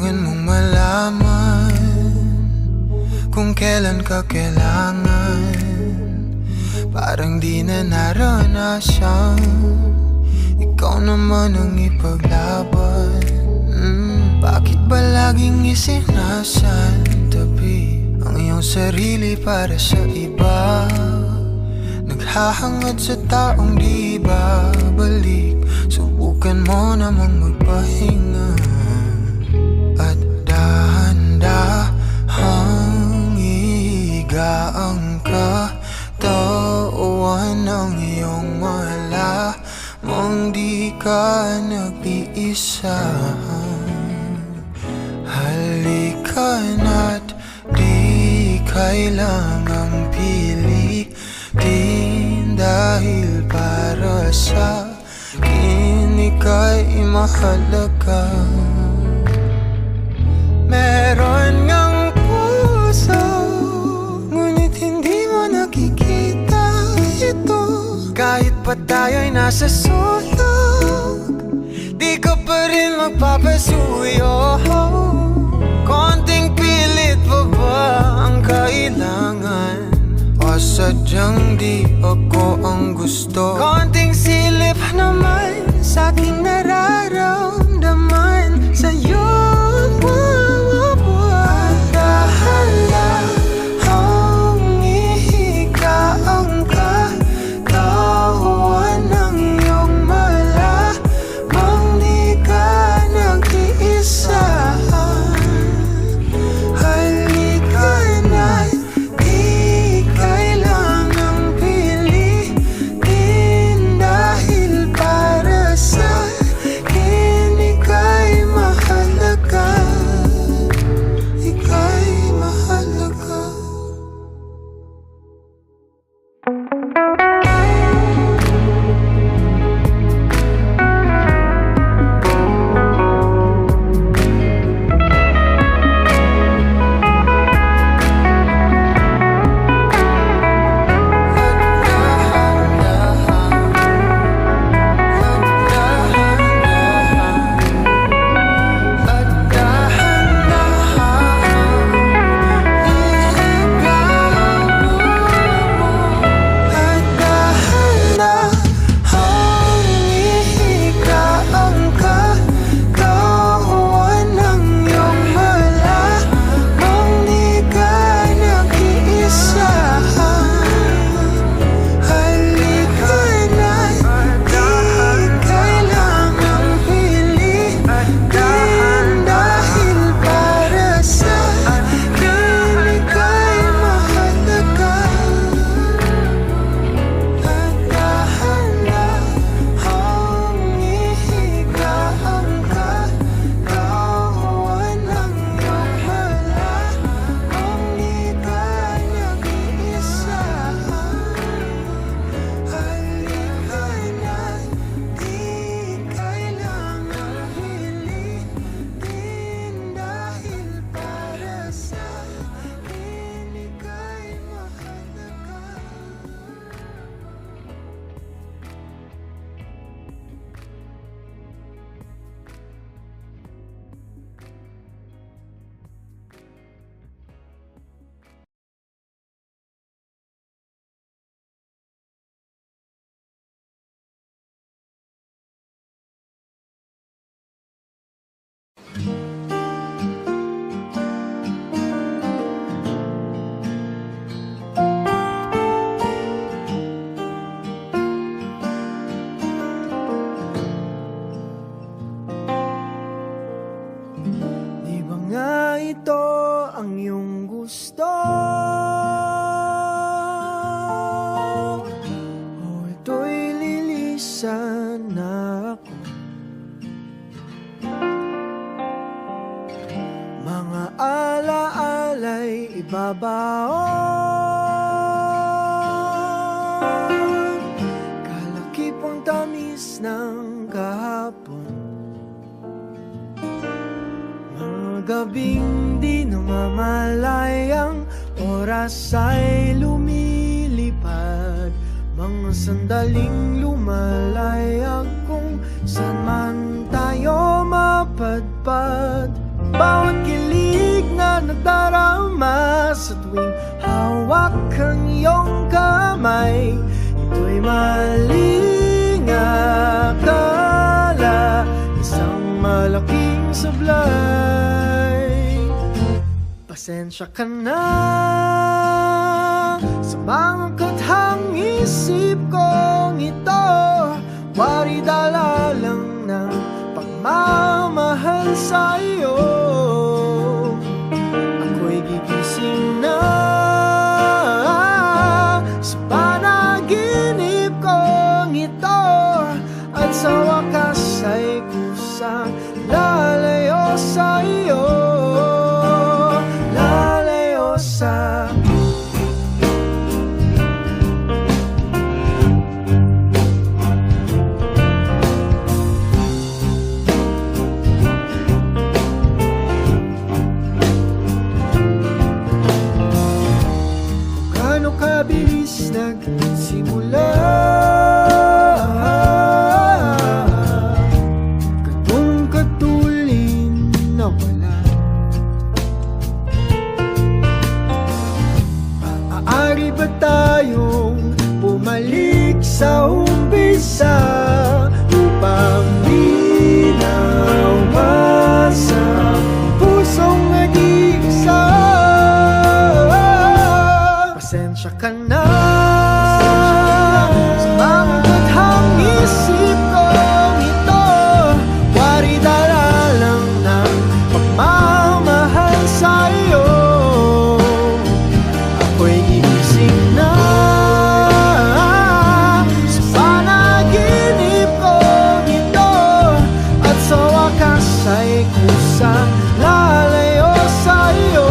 Kailangan mong malaman kung kailan ka kailangan. Parang di na naranasan, ikaw naman ang ipaglaban. Bakit ba laging isinasantabi ang iyong sarili para sa iba? Naghahangad sa taong di babalik. Subukan mo namang magpahinga at dahan-dahang ihiga ang katawan ng iyong malamang di ka nag-iisa. Halika na't di kailangang pilitin, dahil para sa akin ika'y mahalaga. Meron ngang puso, ngunit hindi mo nakikita ito. Kahit pa tayo'y nasa sulok, di ka pa rin magpapasuyo. Konting pilit pa ba ang kailangan? O sadyang di ako ang gusto? Konting silip naman sa aking nararamdaman sa'yo. Dahan-dahang ihiga ang katawan ng iyong malamang di ka nag-iisa. Halika na, di kailangang pilitin, dahil para sa akin ika'y mahalaga. Ika'y mahalaga. Di ba nga ito ang iyong gusto? O ito'y lilisan na ako? Mga alaala'y ibabaon, kalakipang tamis ng kahapon. Gabing di namamalayang oras ay lumilipad, mga sandaling lumalayag kung saan man tayo mapadpad. bawat kilig na nagdarama sa tuwing hawak ang iyong kamay. Ito'y maling akala, isang malaking sablay. Pasensya ka na sa mga kathang isip kong ito. Wari dala lang ng pagmamahal sa'yo. Ako'y gigising na sa panaginip kong ito, at sa wakas ay kusang lalayo sa'yo. Lalayo sa bilis nagsimula, ganung katulin na wala. Maaari ba tayong bumalik sa umpisa upang binawasan pusong nag-iisa? Pasensya ka na sa mga kathang isip kong ito. Wari dala lang ng pagmamahal sa'yo. Ako'y gigising na sa panaginip kong ito, at sa wakas ay kusang lalayo sa'yo.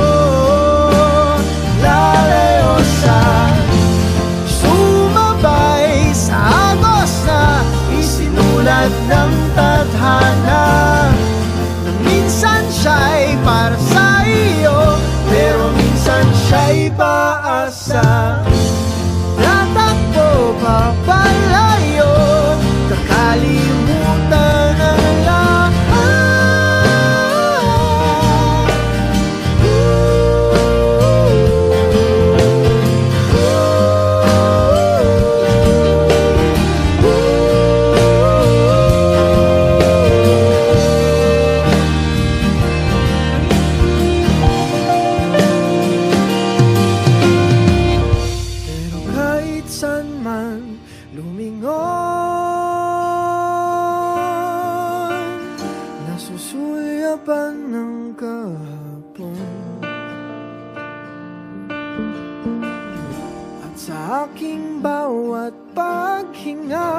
Sumabay sa agos na isinulat ng tadhana, na minsan siya'y para sa iyo, pero minsan siya'y paasa. Tatakbo papalayo, kakalimutan ang lahat. Nasusulyapan ng kahapon, at sa aking bawat paghinga,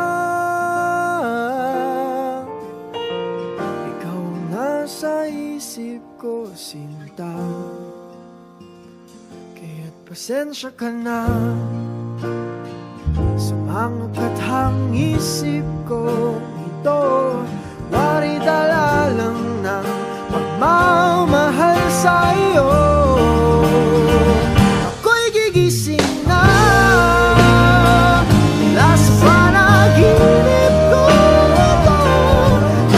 ikaw nasa isip ko, sinta. Kaya't pasensya ka na sa mga kathang isip ko ito. Wari dala lang ng pagmamahal sa'yo. Ako'y gigising na mula sa panaginip ko ito,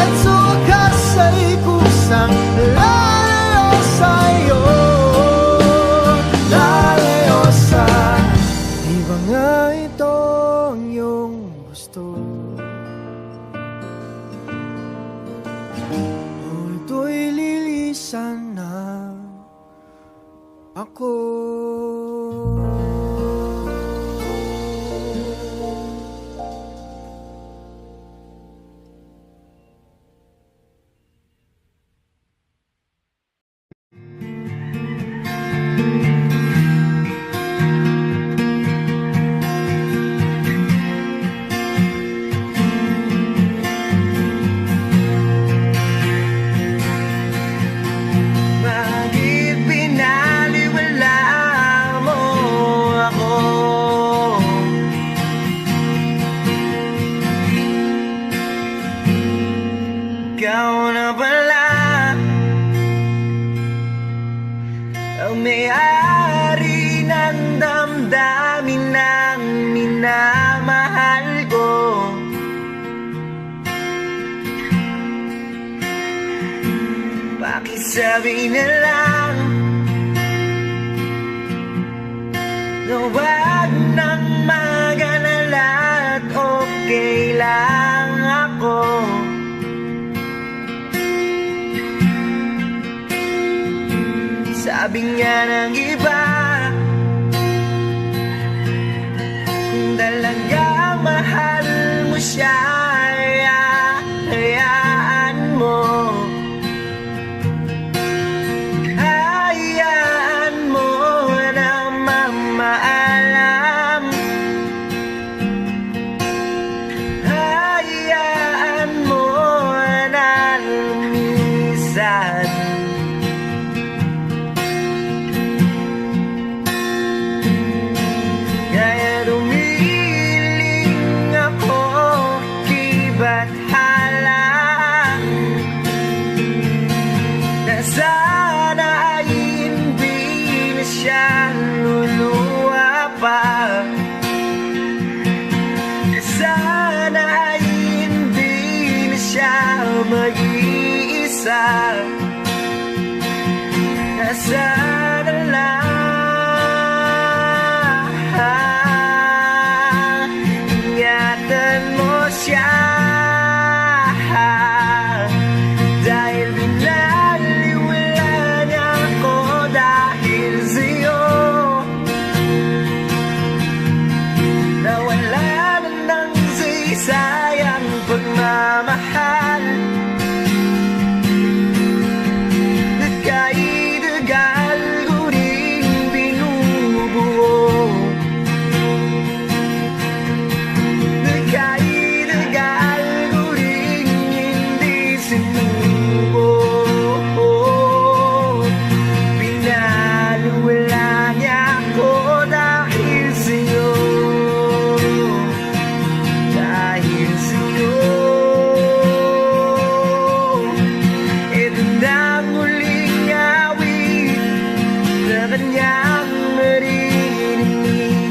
at sa wakas ay kusang lalayo sa'yo. Lalayo sa di ba nga ito ang iyong gusto? Ito'y lilisan na ako. Ikaw na pala ang may-ari ng damdamin ng minamahal ko. Bakit Sabi na lang na wag nang mag-alala at okay lang ako. Sabi nga ng iba, kung talagang mahal mo siya, hayaan mo. Hayaan mo na mamaalam. Hayaan mo na lumisan. Kaya lumiling ako, kiba't halang, na sana ay hindi na siya luluwa pa. Na sana ay hindi na siya mag-iisa. Na sana lang ingatan mo siya, dahil binaliwala niya ako dahil sa'yo. Nawala na ng sayang pagmamahal, nagkaidagal ko rin binubuo. Nagkaidagal ko rin hindi sinubo. Pinaliwala niya ako dahil sa'yo. Dahil sa'yo. Ito na ang huling awit na kanyang maririnig.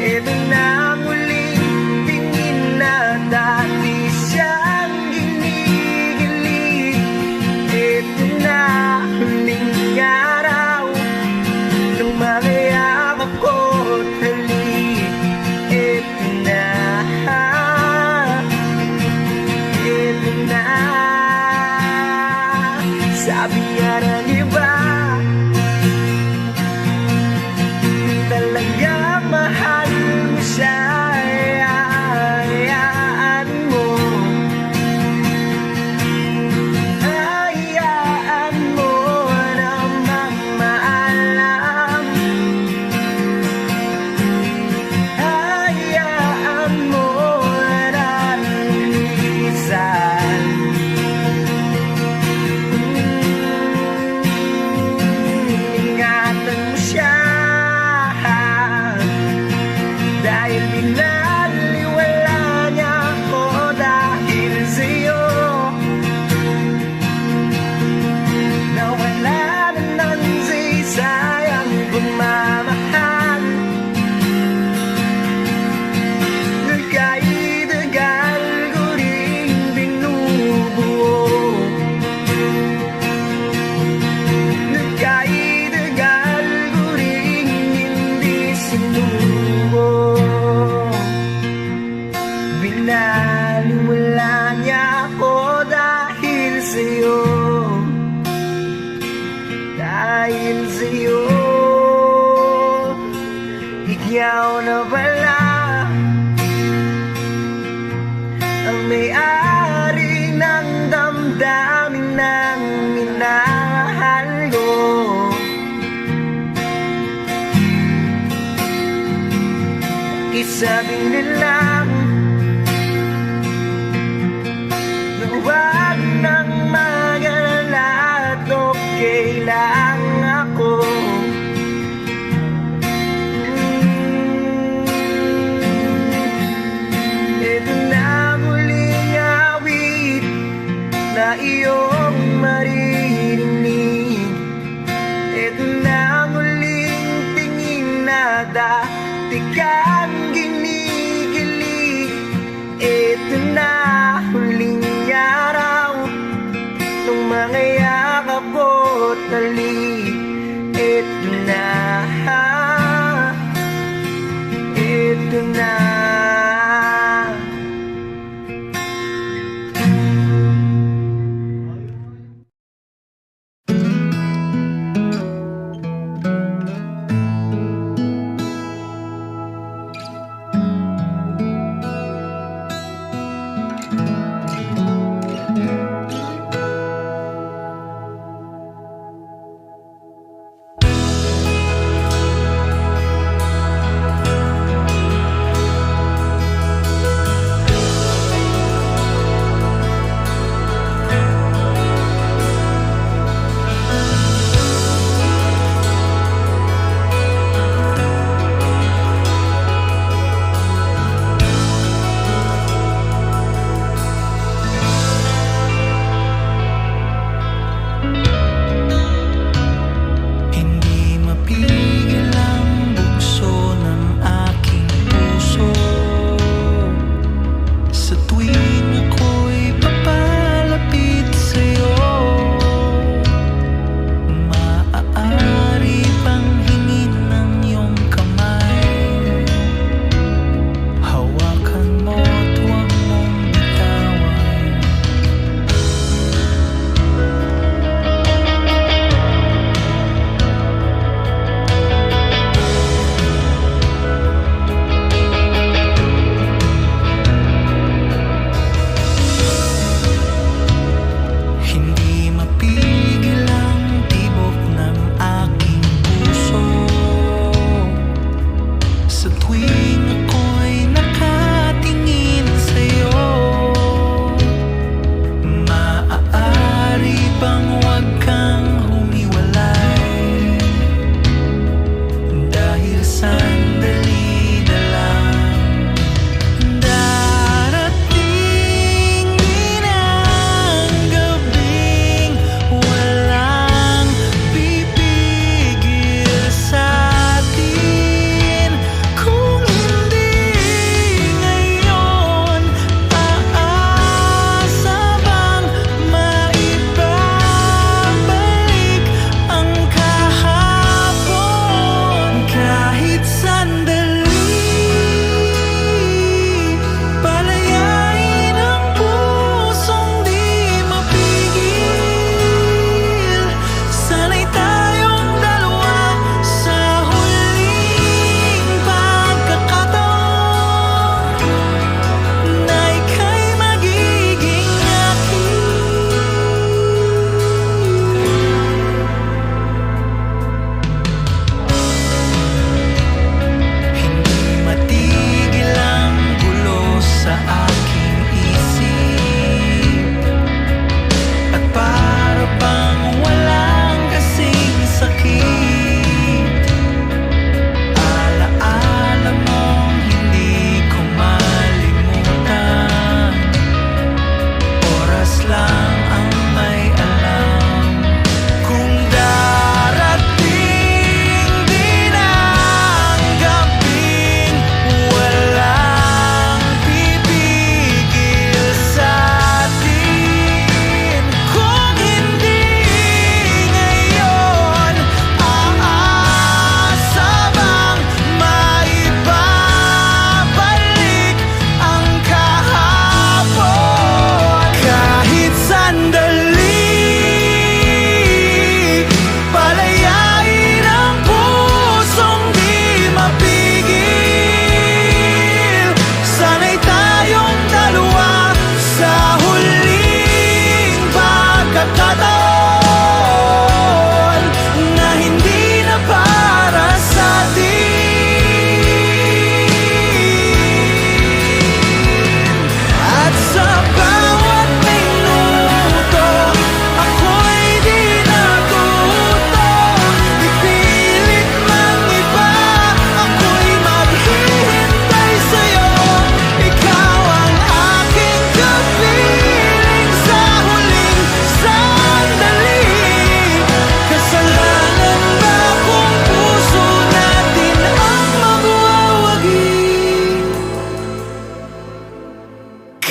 Ito na ang huling tingin na dati siyang ginigilig. Ito na huling araw nung makayakap ko't halik. Ito na, ito na. Sabi nga ng iba, talagang mahal mo siya, hayaan mo. Hayaan mo na mamaalam. Hayaan mo na lumisan. Ingatan mo siya, dahil binaliwala niya ako dahil sa'yo. Nawala na ng sayang pagmamahal, nagkaidagal ko rin binubuo. Nagkaidagal ko rin hindi sinubo. Binaliwala niya ako dahil sa'yo. Dahil sa'yo. Ikaw na pala ang may-ari ng damdamin ng minahal ko. Isabing nilang na wag nang mag-alala at okay lang ako. Ito na muling awit na iyong maririnig. Ito na muling tingin na dati kang ginigilig.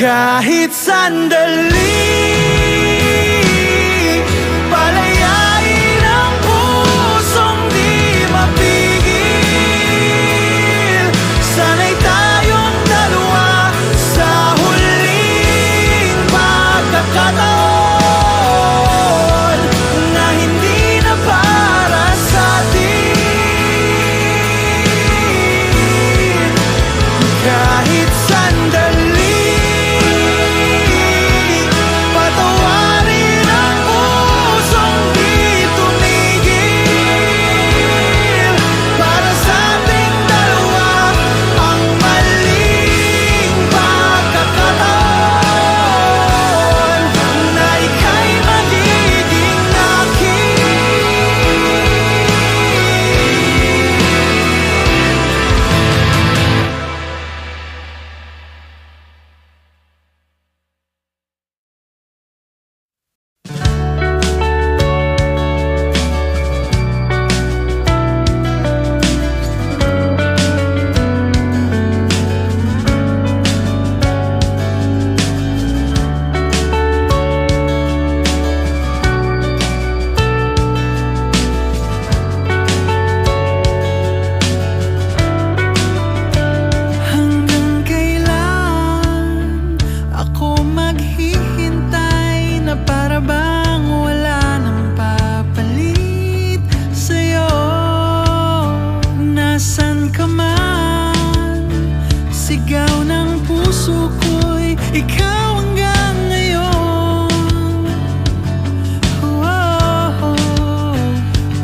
Kahit sandali, palayain ang pusong di mapigil. Sana'y tayong dalawa sa huling pagkakataon na hindi na para sa atin. Kahit sandali, patawarin ang pusong di tumigil. Para sa ating dalawa ang maling pagkakataon na ika'y magiging akin. Hanggang kailan ako maghihintay na para bang wala nang papalit sa'yo? Nasaan ka man? Sigaw ng puso ko'y ikaw hanggang ngayon.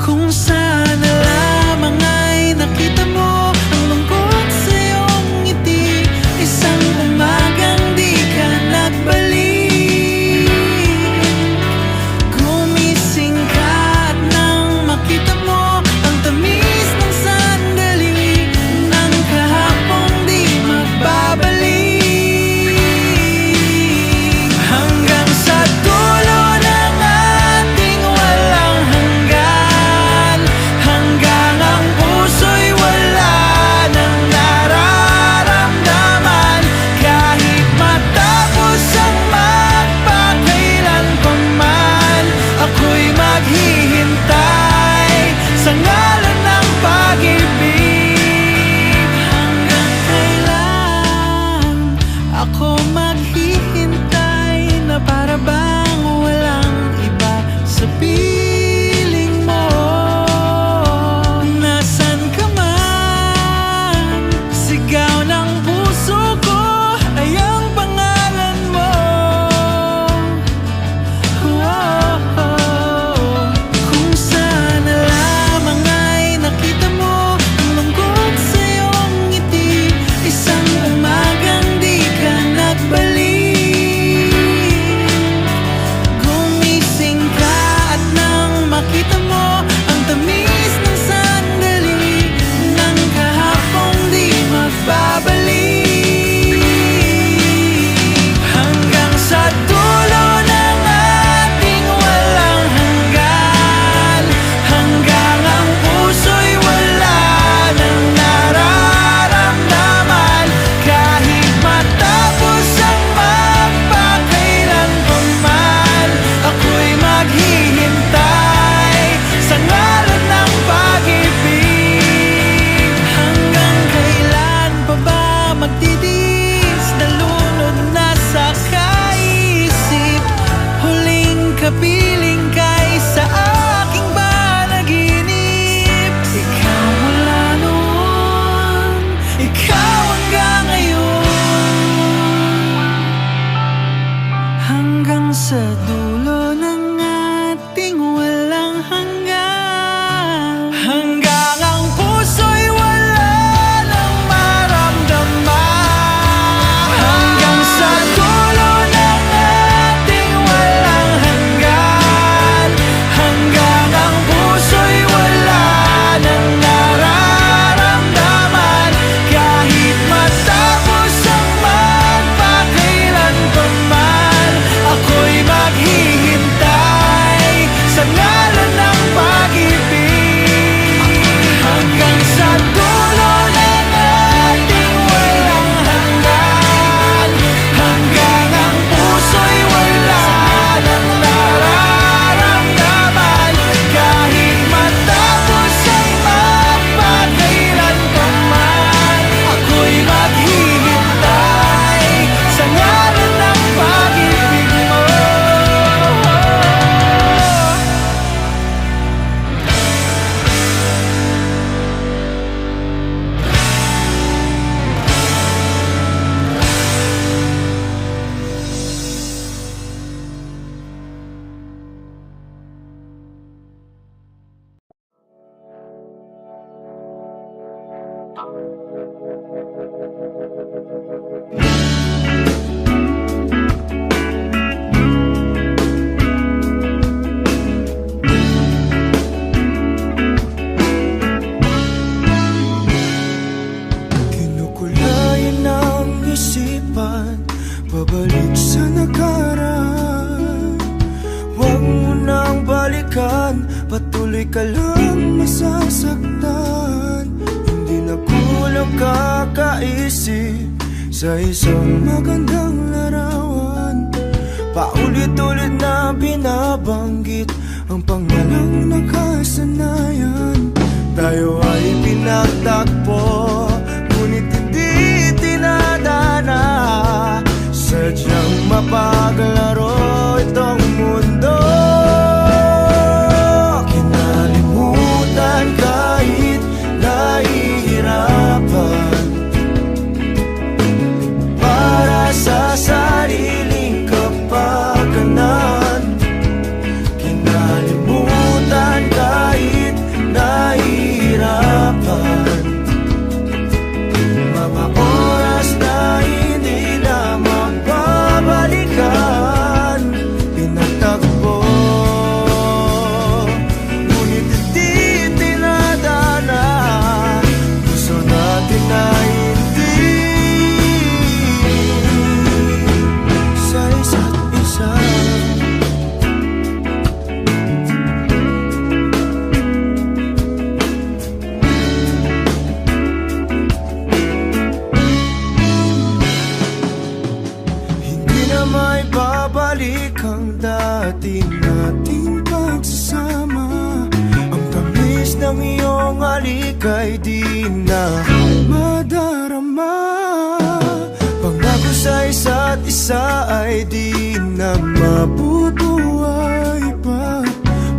Kung sana lamang ay nakita mo ang lungkot sa iyong ngiti, isang umagang di ka nagbalik. Gumising ka at nang makita mo ang tamis ng sandali ng kahapong di magbabalik. hirapan, pabalik sa nakaraan. Huwag mo nang balikan, patuloy ka lang masasaktan. Hindi na kulang kakaisip sa isang magandang larawan. Paulit-ulit na binabanggit ang pangalang nakasanayan. Tayo ay pinagtagpo, ngunit hindi tinadana. Sadyang mapaglaro itong mundo. Kinalimutan kahit nahihirapan, para sa sariling kapakanan. Kinalimutan kahit nahihirapan, mga oras na hindi na mababalikan. Pinagtagpo, ngunit hindi tinadana. Gusto natin na hindi sa isa't isa. Hindi na may babalik ang dati nating pagsasama. Ang tamis ng iyong halik ay di na madarama. Pangako sa isa't isa ay di na mabubuhay pa.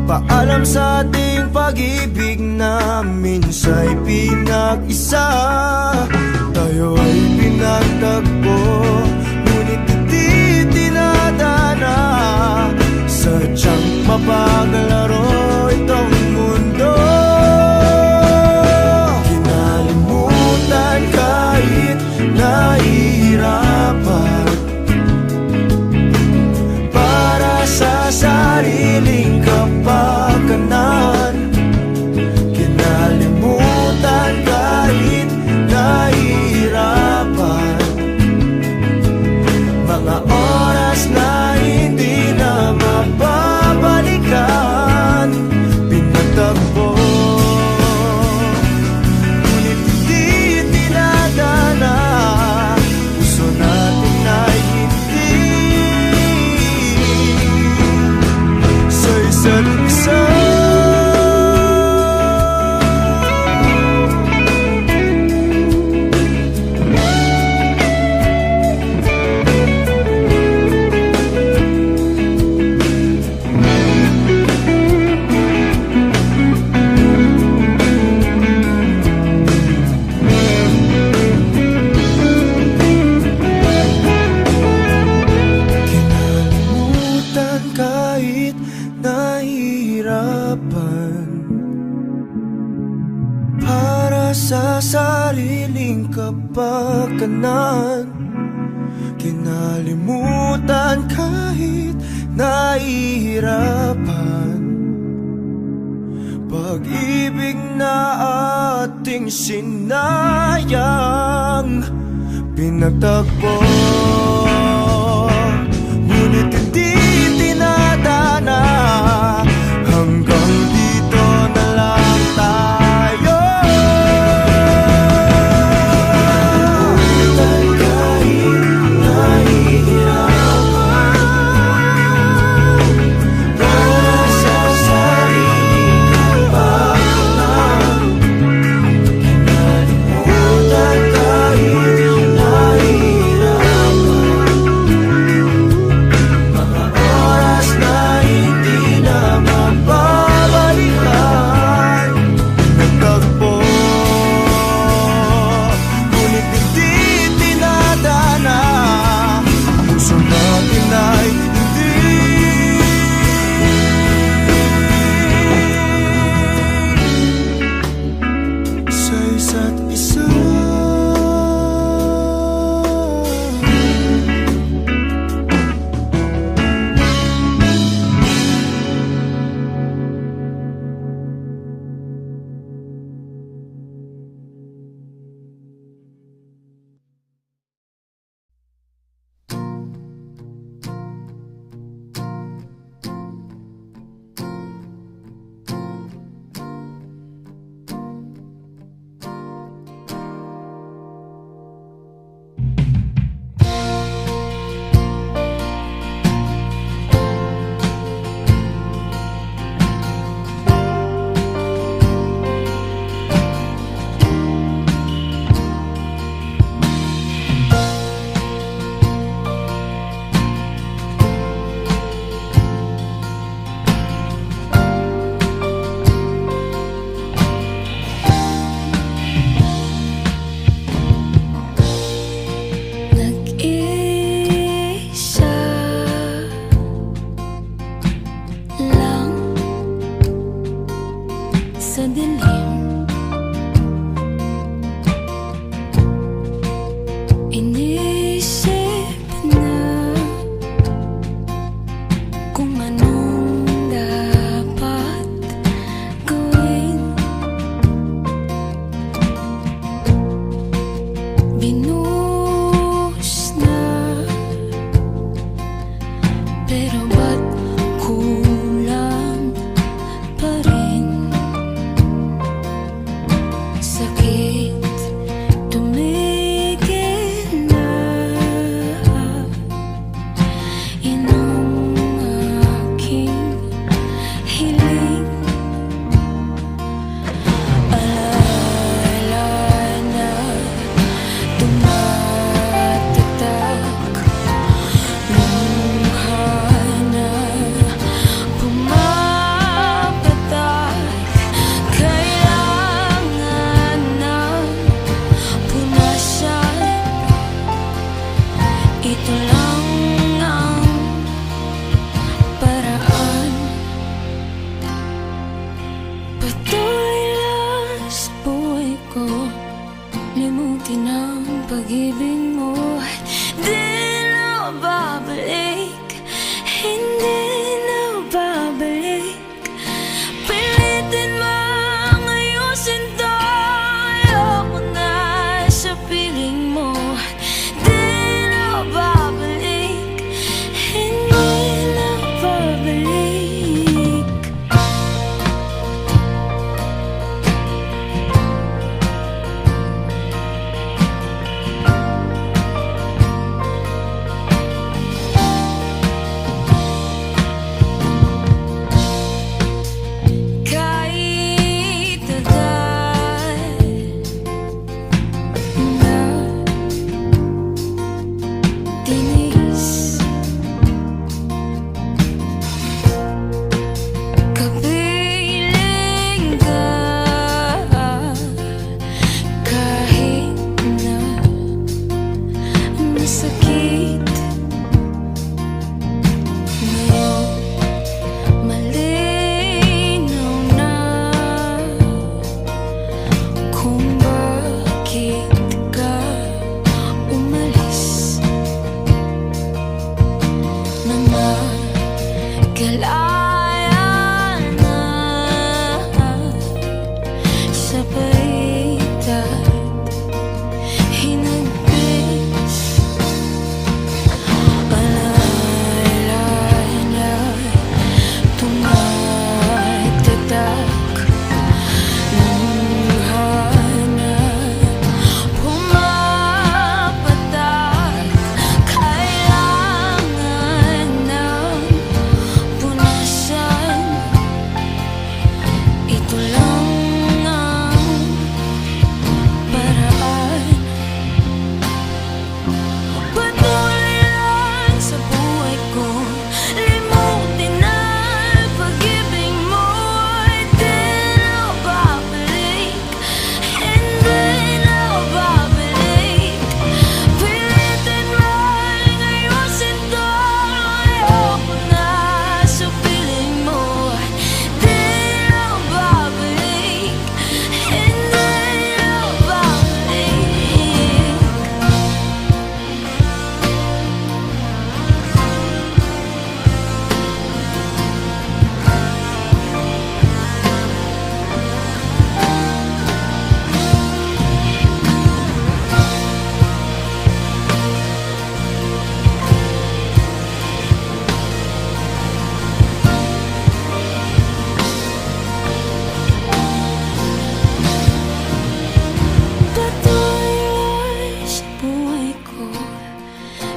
Paalam sa ating pag-ibig na minsa'y pinag-isa. Tayo ay pinagtagpo, ngunit hindi tinadana. Sadyang mapaglaro itong mundo. Kinalimutan kahit nahihirapan, para sa sariling kapakanan. Kinalimutan kahit nahihirapan, mga oras na hindi na mababalikan. Pinagtagpo, ngunit hindi tinadana. Gusto natin na hindi sa isa't isa. Kinalimutan kahit nahihirapan, para sa sariling kapakanan. Kinalimutan kahit nahihirapan, pag-ibig na ating sinayang. Pinagtagpo, ngunit hindi tinadana. Hanggang dito na lang tayo. Kahit nahihirapan, para sa sariling kapakanan. Kinalimutan kahit nahihirapan, Ito lang ang paraan. Patuloy lang sa buhay ko, limutin ang pag-ibig mo. Di na babalik, hindi na babalik. Pilitin mang ayusin to, ayoko na sa piling mo. Di na babalik, hindi na babalik. Kahit tagal na tinis, kapiling ka, kahit na masakit. Ngayon malinaw na kung bakit ka umalis na nagalaya na sa paligid. Hinagpis alay-alay na tumatatak, luha na pumapatak. Kailangan ng punasan. Ito lang ang paraan. Patuloy lang sa buhay ko, limutin na ang pag-ibig mo. Hindi na babalik, hindi na babalik. Pilitin mang ayusin to, ayoko na sa piling mo. Di na babalik, hindi na babalik. Patuloy sa buhay ko,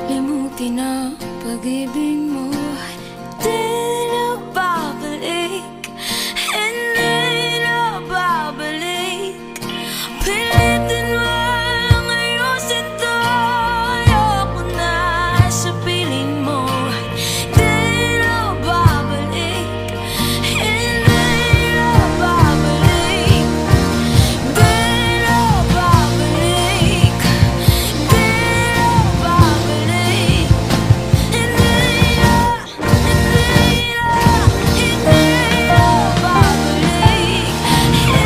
limutin ang pag-ibig mo. Di na babalik, hindi na babalik. Pilitin mang ayusin to, ayoko na sa piling mo. Di na babalik, hindi na babalik. Di na babalik, di na babalik. Hindi na, hindi na, hindi na babalik. Hindi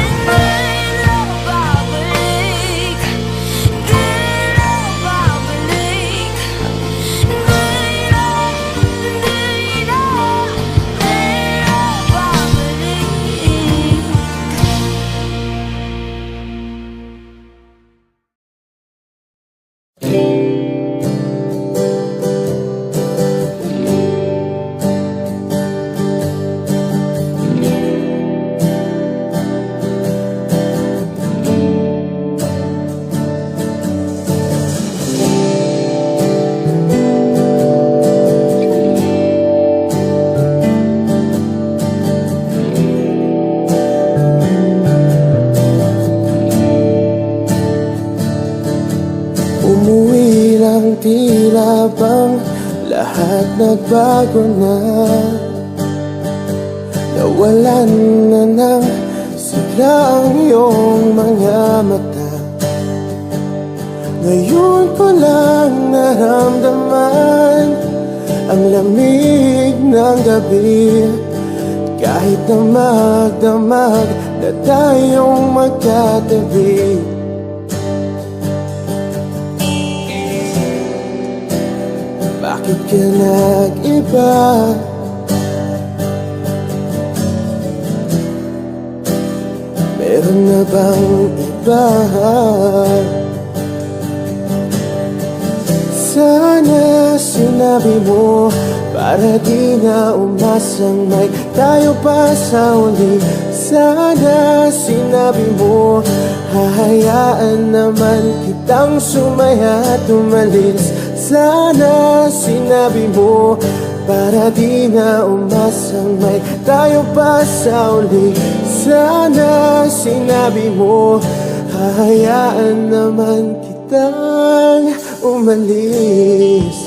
na babalik, di na babalik. Hindi na, hindi na, di na babalik. Umuwi lang, tila bang lahat nagbago na. Nawalan na ng sigla ang iyong mga mata. Ngayon ko lang naramdaman ang lamig ng gabi. Kahit na magdamag na tayong magkatabi. Bakit ka nag-iba? Meron na bang iba? Sana sinabi mo para di na umasang may tayo pa sa uli. Sana sinabi mo hahayaan naman kitang sumaya at umalis. Sana sinabi mo para di na umasang may tayo pa sa uli. Sana sinabi mo hahayaan naman kitang umalis.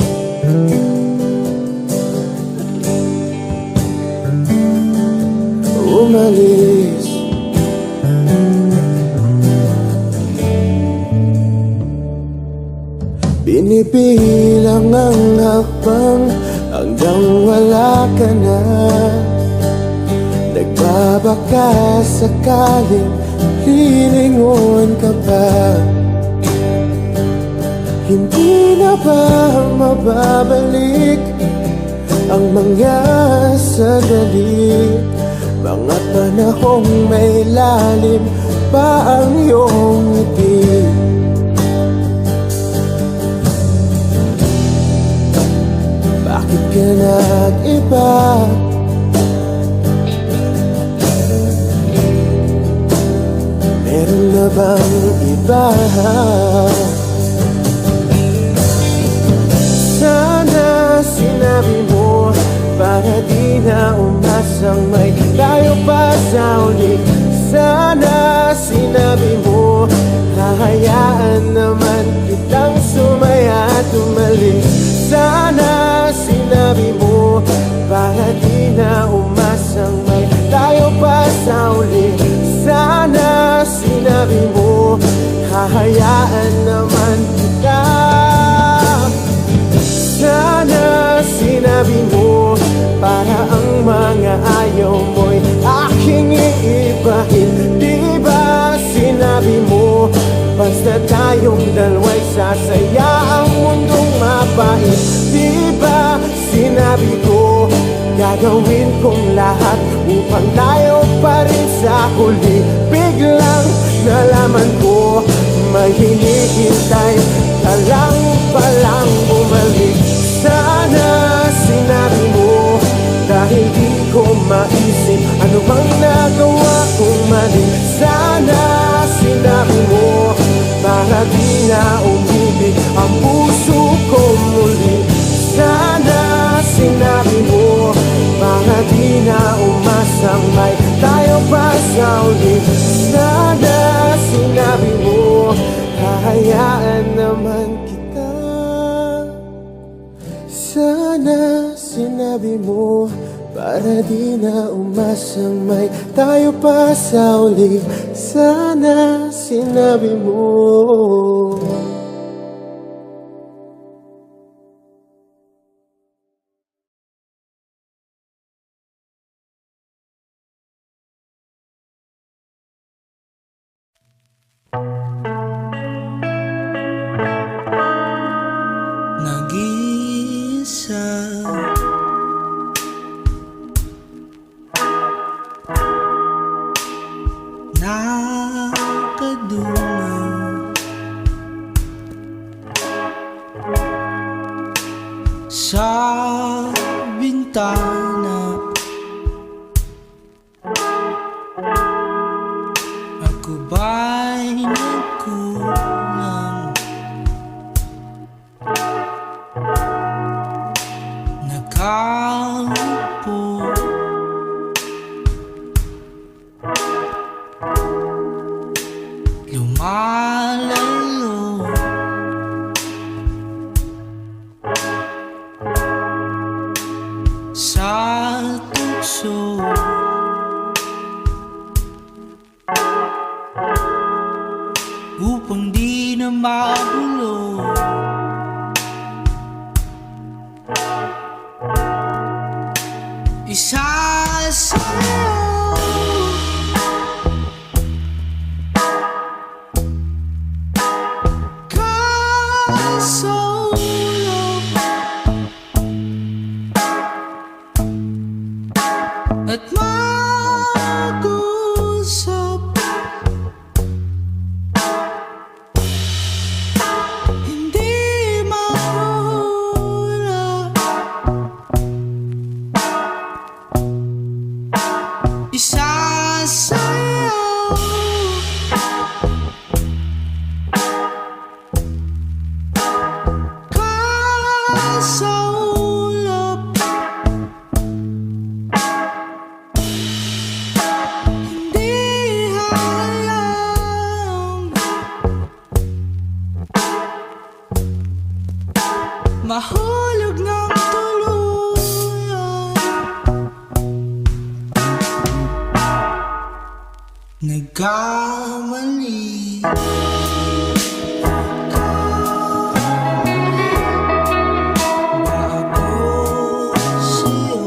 Umalis. Binibilang ang hakbang hanggang wala ka na. Nagbabaka sakaling hilingon ka pa. Hindi na ba mababalik ang mga sandali, mga panahong may lalim pa ang iyong ngiti? Bakit ka nag-iba? Meron na bang iba? Sana sinabi mo para di na umasang may tayo pa sa uli. Sana sinabi mo hahayaan naman kitang sumaya at umalis. Sana sinabi mo para di na umasang may tayo pa sa uli. Sana sinabi mo hahayaan naman kita. Sana sinabi mo para ang mga ayaw mo'y aking iibahin. Di ba sinabi mo basta tayong dalawa'y sasaya ang mundong mapait? Di ba sinabi ko gagawin kong lahat upang tayo pa rin sa huli? Biglang nalaman ko may hinihintay ka lang palang bumalik. Sana sinabi mo dahil di ko maisip ano bang nagawa kong mali. Sana sinabi mo para di na umibig ang puso ko muli. Sana sinabi mo para di na umasang may tayo pa sa uli. Sana sinabi mo hahayaan naman kita. Sana sinabi mo para di na umasang may tayo pa sa uli. Sana sinabi mo. Nag-iisa nakadungaw sa bintana. Ako ba'y nagkulang? Nakaupo lumalayo sa tukso. Upang di na magulo Isa sa'yo. Kasulog at mag-usap, hindi mahula. Isa sa'yo. Kasulap, hindi hayang mahulog ng tuluyan. Nagkamali ba ako sa'yo?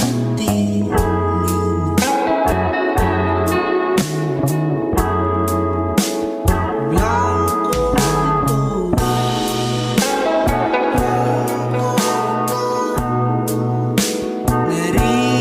Nananatiling blanco ito. Naririnig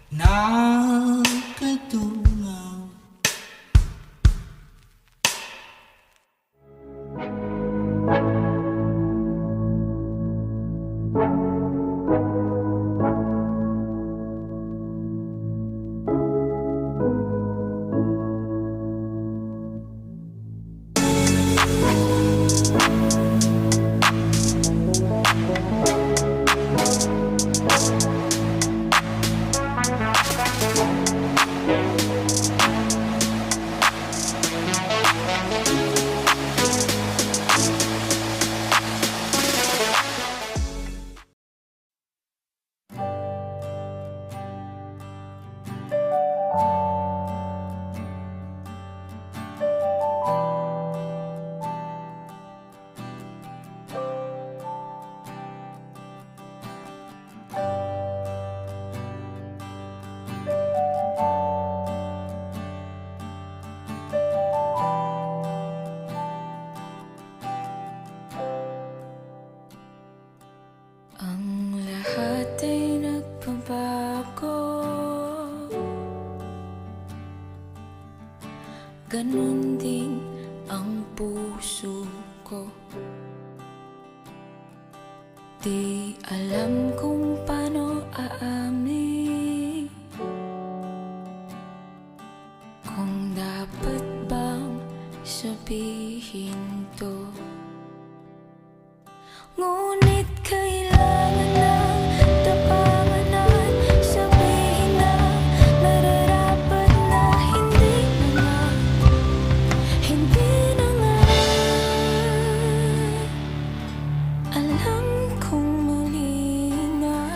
Nakatungaw. Ang lahat ay nagbabago, ganun din ang puso ko. Di alam kung paano aamin, kung dapat bang sabihin to. Ngunit kailangan ng tapanganan, sabihin na nararapat na hindi na nga. Alam kong mali na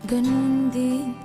ganun din